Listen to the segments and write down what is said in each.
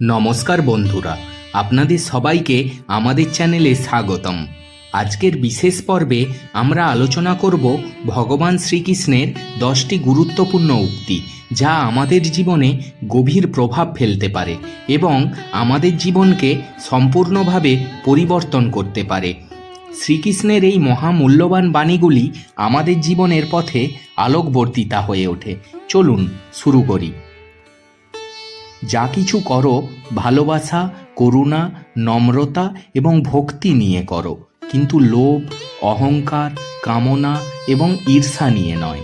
নমস্কার বন্ধুরা, আপনাদের সবাইকে আমাদের চ্যানেলে স্বাগতম। আজকের বিশেষ পর্বে আমরা আলোচনা করব ভগবান শ্রীকৃষ্ণের 10টি গুরুত্বপূর্ণ উক্তি, যা আমাদের জীবনে গভীর প্রভাব ফেলতে পারে এবং আমাদের জীবনকে সম্পূর্ণভাবে পরিবর্তন করতে পারে। শ্রীকৃষ্ণের এই মহামূল্যবান বাণীগুলি আমাদের জীবনের পথে আলোকবর্তিতা হয়ে ওঠে। চলুন শুরু করি। যা কিছু করো ভালোবাসা, করুণা, নম্রতা এবং ভক্তি নিয়ে করো, কিন্তু লোভ, অহংকার, কামনা এবং ঈর্ষা নিয়ে নয়।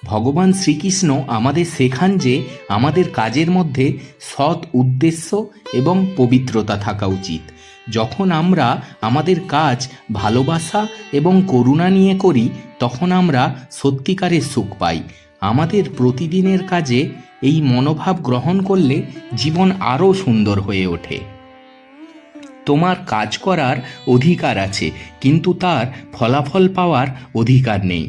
ভগবান শ্রীকৃষ্ণ আমাদের শেখান যে আমাদের কাজের মধ্যে সৎ উদ্দেশ্য এবং পবিত্রতা থাকা উচিত। যখন আমরা আমাদের কাজ ভালোবাসা এবং করুণা নিয়ে করি, তখন আমরা সত্যিকারের সুখ পাই। আমাদের প্রতিদিনের কাজে এই মনোভাব গ্রহণ করলে জীবন আরও সুন্দর হয়ে ওঠে। তোমার কাজ করার অধিকার আছে, কিন্তু তার ফলাফল পাওয়ার অধিকার নেই।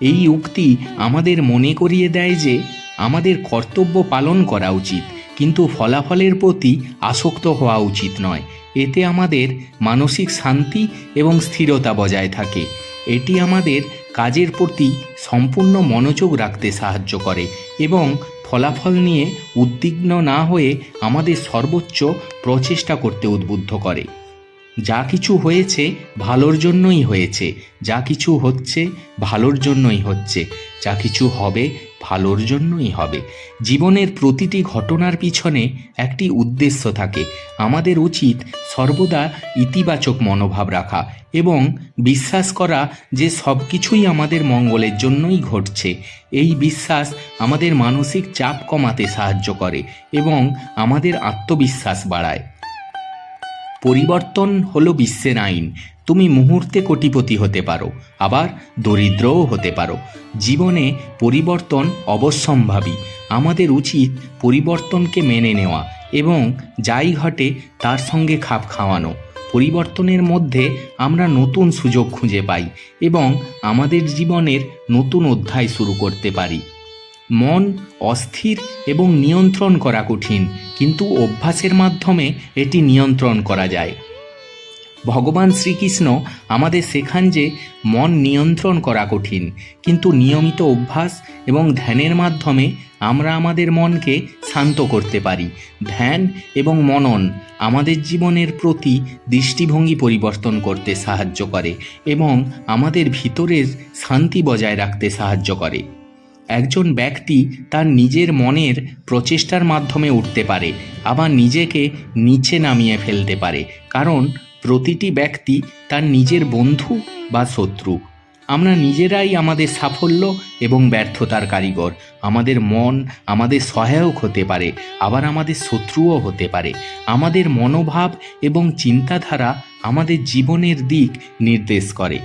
এই উক্তি আমাদের মনে করিয়ে দেয় যে আমাদের কর্তব্য পালন করা উচিত, কিন্তু ফলাফলের প্রতি আসক্ত হওয়া উচিত নয়। এতে আমাদের মানসিক শান্তি এবং স্থিরতা বজায় থাকে। এটি আমাদের কাজের প্রতি সম্পূর্ণ মনোযোগ রাখতে সাহায্য করে এবং ফলাফল নিয়ে উদ্বিগ্ন না হয়ে আমাদের সর্বোচ্চ প্রচেষ্টা করতে উদ্বুদ্ধ করে। যা কিছু হয়েছে ভালোর জন্যই হয়েছে, যা কিছু হচ্ছে ভালোর জন্যই হচ্ছে, যা কিছু হবে ভালোর জন্যই হবে। জীবনের প্রতিটি ঘটনার পিছনে একটি উদ্দেশ্য থাকে। আমাদের উচিত সর্বদা ইতিবাচক মনোভাব রাখা এবং বিশ্বাস করা যে সব কিছুই আমাদের মঙ্গলের জন্যই ঘটছে। এই বিশ্বাস আমাদের মানসিক চাপ কমাতে সাহায্য করে এবং আমাদের আত্মবিশ্বাস বাড়ায়। পরিবর্তন হলো বিশ্বের আইন। তুমি মুহূর্তে কোটিপতি হতে পারো, আবার দরিদ্রও হতে পারো। জীবনে পরিবর্তন অবশ্যম্ভাবী। আমাদের উচিত পরিবর্তনকে মেনে নেওয়া এবং যাই ঘটে তার সঙ্গে খাপ খাওয়ানো। পরিবর্তনের মধ্যে আমরা নতুন সুযোগ খুঁজে পাই এবং আমাদের জীবনের নতুন অধ্যায় শুরু করতে পারি। মন অস্থির এবং নিয়ন্ত্রণ করা কঠিন, কিন্তু অভ্যাসের মাধ্যমে এটি নিয়ন্ত্রণ করা যায়। ভগবান শ্রীকৃষ্ণ আমাদের শেখান যে মন নিয়ন্ত্রণ করা কঠিন, কিন্তু নিয়মিত অভ্যাস এবং ধ্যানের মাধ্যমে আমরা আমাদের মনকে শান্ত করতে পারি। ধ্যান এবং মনন আমাদের জীবনের প্রতি দৃষ্টিভঙ্গি পরিবর্তন করতে সাহায্য করে এবং আমাদের ভিতরের শান্তি বজায় রাখতে সাহায্য করে। একজন ব্যক্তি তার নিজের মনের প্রচেষ্টার মাধ্যমে উঠতে পারে, আবার নিজেকে নিচে নামিয়ে ফেলতে পারে, কারণ প্রতিটি ব্যক্তি তার নিজের বন্ধু বা শত্রু। আমরা নিজেরাই আমাদের সাফল্য এবং ব্যর্থতার কারিগর। আমাদের মন আমাদের সহায়ক হতে পারে, আবার আমাদের শত্রুও হতে পারে। আমাদের মনোভাব এবং চিন্তাধারা আমাদের জীবনের দিক নির্দেশ করে।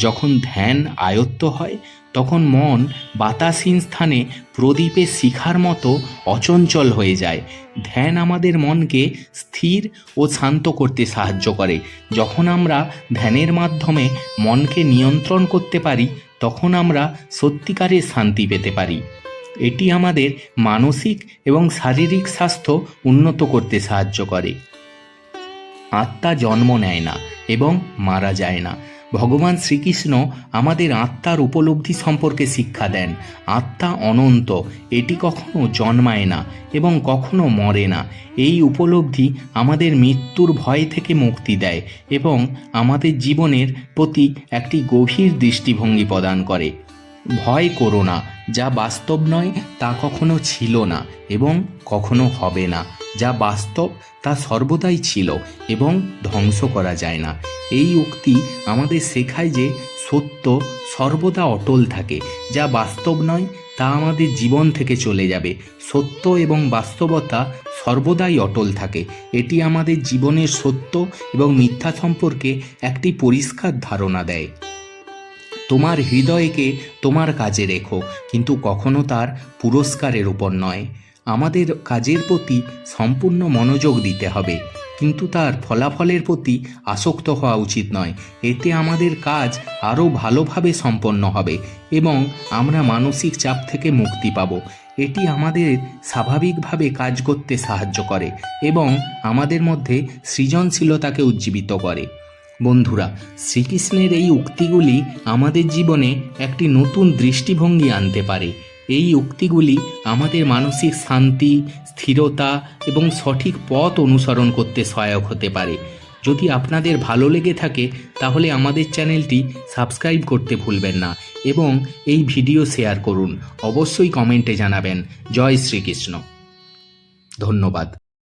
যখন ধ্যান আয়ত্ত হয়, তখন মন বাতাসহীন স্থানে প্রদীপের শিখার মতো অচঞ্চল হয়ে যায়। ধ্যান আমাদের মনকে স্থির ও শান্ত করতে সাহায্য করে। যখন আমরা ধ্যানের মাধ্যমে মনকে নিয়ন্ত্রণ করতে পারি, তখন আমরা সত্যিকারের শান্তি পেতে পারি। এটি আমাদের মানসিক এবং শারীরিক স্বাস্থ্য উন্নত করতে সাহায্য করে। আত্মা জন্ম নেয় না এবং মারা যায় না। ভগবান শ্রীকৃষ্ণ আমাদের আত্মার উপলব্ধি সম্পর্কে শিক্ষা দেন। আত্মা অনন্ত, এটি কখনো জন্মায় না এবং কখনো মরে না। এই উপলব্ধি আমাদের মৃত্যুর ভয় থেকে মুক্তি দেয় এবং আমাদের জীবনের প্রতি একটি গভীর দৃষ্টিভঙ্গি প্রদান করে। ভয় করো না, যা বাস্তব নয় তা কখনো ছিল না এবং কখনো হবে না। যা বাস্তব তা সর্বদাই ছিল এবং ধ্বংস করা যায় না। এই উক্তি আমাদের শেখায় যে সত্য সর্বদা অটল থাকে। যা বাস্তব নয় তা আমাদের জীবন থেকে চলে যাবে। সত্য এবং বাস্তবতা সর্বদাই অটল থাকে। এটি আমাদের জীবনের সত্য এবং মিথ্যা সম্পর্কে একটি পরিষ্কার ধারণা দেয়। তোমার হৃদয়কে তোমার কাজে রেখো, কিন্তু কখনো তার পুরস্কারের উপর নয়। আমাদের কাজের প্রতি সম্পূর্ণ মনোযোগ দিতে হবে, কিন্তু তার ফলাফলের প্রতি আসক্ত হওয়া উচিত নয়। এতে আমাদের কাজ আরও ভালোভাবে সম্পন্ন হবে এবং আমরা মানসিক চাপ থেকে মুক্তি পাব। এটি আমাদের স্বাভাবিকভাবে কাজ করতে সাহায্য করে এবং আমাদের মধ্যে সৃজনশীলতাকে উজ্জীবিত করে। বন্ধুরা, শ্রীকৃষ্ণের এই উক্তিগুলি আমাদের জীবনে একটি নতুন দৃষ্টিভঙ্গি আনতে পারে। এই উক্তিগুলি আমাদের মানসিক শান্তি, স্থিরতা এবং সঠিক পথ অনুসরণ করতে সহায়ক হতে পারে। যদি আপনাদের ভালো লেগে থাকে তাহলে আমাদের চ্যানেলটি সাবস্ক্রাইব করতে ভুলবেন না এবং এই ভিডিও শেয়ার করুন। অবশ্যই কমেন্টে জানাবেন। জয় শ্রীকৃষ্ণ। ধন্যবাদ।